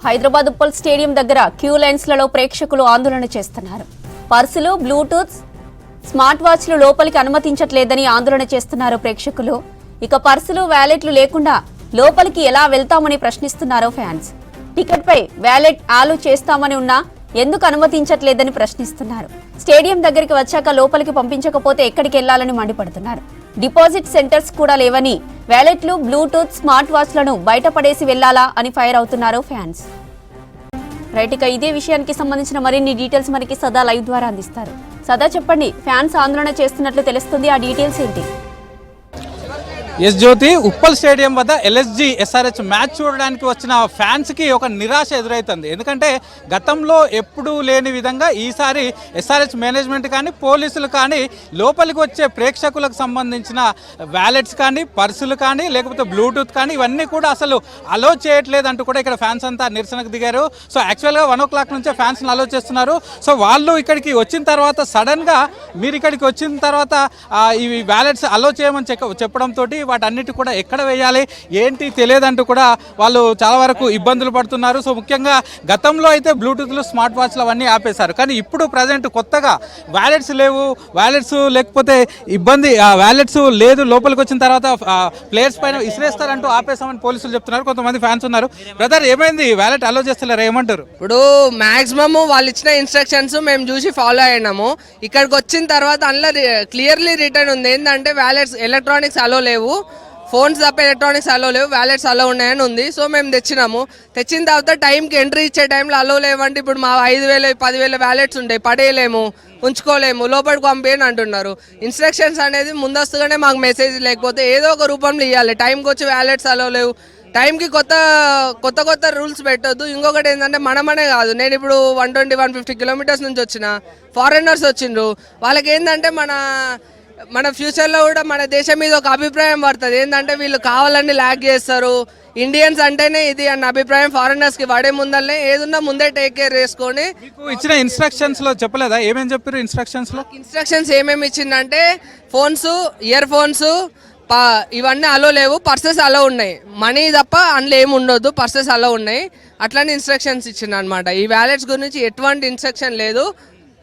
Hyderabad Uppal stadium దగ్గర queue లైన్స్లలో ప్రేక్షకులు ఆందోళన చేస్తున్నారు. పర్సులు, బ్లూటూత్, స్మార్ట్ వాచ్లు లోపలికి అనుమతించట్లేదని ఆందోళన చేస్తున్నారు ప్రేక్షకులు. ఇక పర్సులు, వ్యాలెట్లు లేకుండా లోపలికి ఎలా వెళ్తామని ప్రశ్నిస్తున్నారు ఫ్యాన్స్. టికెట్ పై వ్యాలెట్ ఆలు చేస్తామని ఉన్నా ఎందుకు అనుమతించట్లేదని ప్రశ్నిస్తున్నారు. స్టేడియం దగ్గరికి వచ్చాక లోపలికి పంపించకపోతే ఎక్కడికి వెళ్లాలని మండిపడుతున్నారు. డిపాజిట్ సెంటర్స్ కూడా లేవని, వ్యాలెట్లు, బ్లూటూత్, స్మార్ట్ వాచ్లను బయటపడేసి వెళ్లాలా అని ఫైర్ అవుతున్నారు ఫ్యాన్స్. రైట్, ఇక ఇదే విషయానికి సంబంధించిన మరిన్ని డీటెయిల్స్ మనకి సదా లైవ్ ద్వారా అందిస్తారు. సదా చెప్పండి, ఫ్యాన్స్ ఆందోళన చేస్తున్నట్లు తెలుస్తుంది, ఆ డీటెయిల్స్ ఏంటి? ఎస్ జ్యోతి, ఉప్పల్ స్టేడియం వద్ద ఎల్ఎస్జి ఎస్ఆర్హెచ్ మ్యాచ్ చూడడానికి వచ్చిన ఫ్యాన్స్కి ఒక నిరాశ ఎదురవుతుంది. ఎందుకంటే గతంలో ఎప్పుడూ లేని విధంగా ఈసారి ఎస్ఆర్హెచ్ మేనేజ్మెంట్ కానీ, పోలీసులు కానీ లోపలికి వచ్చే ప్రేక్షకులకు సంబంధించిన వ్యాలెట్స్ కానీ, పర్సులు కానీ, లేకపోతే బ్లూటూత్ కానీ ఇవన్నీ కూడా అసలు అలో చేయట్లేదంటూ కూడా ఇక్కడ ఫ్యాన్స్ అంతా నిరసనకు దిగారు. సో యాక్చువల్గా 1 o'clock నుంచే ఫ్యాన్స్ని అలో చేస్తున్నారు. సో వాళ్ళు ఇక్కడికి వచ్చిన తర్వాత సడన్గా మీరు ఇక్కడికి వచ్చిన తర్వాత ఇవి వ్యాలెట్స్ అలో చేయమని చెప్పడంతో వాటన్నిటి కూడా ఎక్కడ వేయాలి ఏంటి తెలియదంటూ కూడా వాళ్ళు చాలా వరకు ఇబ్బందులు పడుతున్నారు. సో ముఖ్యంగా గతంలో అయితే బ్లూటూత్లు, స్మార్ట్ వాచ్లు అవన్నీ ఆపేశారు. కానీ ఇప్పుడు ప్రజెంట్ కొత్తగా వ్యాలెట్స్ లేవు, వ్యాలెట్స్ లేకపోతే ఇబ్బంది, వ్యాలెట్స్ లేదు లోపలికి వచ్చిన తర్వాత ప్లేయర్స్ పైన ఇసిరేస్తారంటూ ఆపేసామని పోలీసులు చెప్తున్నారు. కొంతమంది ఫ్యాన్స్ ఉన్నారు. బ్రదర్, ఏమైంది? వ్యాలెట్ అలో చేస్తలేరు, ఏమంటారు? ఇప్పుడు మాక్సిమం వాళ్ళు ఇచ్చిన ఇన్స్ట్రక్షన్స్ మేము చూసి ఫాలో అయినాము. ఇక్కడికి వచ్చిన తర్వాత అందులో క్లియర్లీ రిటర్న్ ఉంది ఏంటంటే వ్యాలెట్స్, ఎలక్ట్రానిక్స్ అలో లేవు, ఫోన్స్ తప్ప ఎలక్ట్రానిక్స్ అలో లేవు, వ్యాలెట్స్ అలో ఉన్నాయని ఉంది. సో మేము తెచ్చినాము. తెచ్చిన తర్వాత టైంకి ఎంట్రీ ఇచ్చే టైంలో అలో లేవంటే ఇప్పుడు మా 5,000 10,000 వ్యాలెట్స్ ఉంటాయి, పడేయలేము, ఉంచుకోలేము, లోపలికి పంపేయని అంటున్నారు. ఇన్స్ట్రక్షన్స్ అనేది ముందస్తుగానే మాకు మెసేజ్ లేకపోతే ఏదో ఒక రూపంలో ఇవ్వాలి. టైంకి వచ్చి వ్యాలెట్స్ అలో లేవు, టైంకి కొత్త రూల్స్ పెట్టొద్దు. ఇంకొకటి ఏంటంటే మనమనే కాదు, నేను ఇప్పుడు 120-150 కిలోమీటర్స్ నుంచి వచ్చిన, ఫారినర్స్ వచ్చిండ్రు, వాళ్ళకి ఏంటంటే మన ఫ్యూచర్లో కూడా మన దేశం మీద ఒక అభిప్రాయం పడుతుంది. ఏంటంటే వీళ్ళు కావాలని ల్యాగ్ చేస్తారు, ఇండియన్స్ అంటేనే ఇది అన్న అభిప్రాయం ఫారినర్స్కి పడే ముందరనే ఏదున్నా ముందే టేక్ కేర్ చేసుకొని. మీకు ఇచ్చిన ఇన్స్ట్రక్షన్స్లో చెప్పలేదా? ఏమేమి చెప్పారు ఇన్స్ట్రక్షన్స్లో? ఇన్స్ట్రక్షన్స్ ఏమేమి ఇచ్చిందంటే ఫోన్స్, ఇయర్ ఫోన్స్ ఇవన్నీ అలో లేవు, పర్సెస్ అలో ఉన్నాయి, మనీ తప్ప అందులో ఏమి ఉండొద్దు, పర్సెస్ అలో ఉన్నాయి, అట్లానే ఇన్స్ట్రక్షన్స్ ఇచ్చింది అనమాట. ఈ వ్యాలెట్స్ గురించి ఎటువంటి ఇన్స్ట్రక్షన్ లేదు.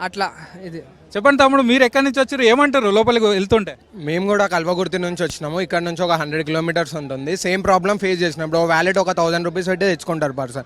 అట్లా ఇది చెప్పండి తమ్ముడు, మీరు ఎక్కడి నుంచి వచ్చారు, ఏమంటారు లోపలికి వెళ్తుంటే? మేము కూడా కల్వకుర్తి నుంచి వచ్చినాము. ఇక్కడ నుంచి ఒక 100 కిలోమీటర్స్ ఉంటుంది. సేమ్ ప్రాబ్లం ఫేస్ చేసినప్పుడు వ్యాలెట్ ఒక 1000 రూపీస్ పెట్టి తెచ్చుకుంటారు పర్సన్.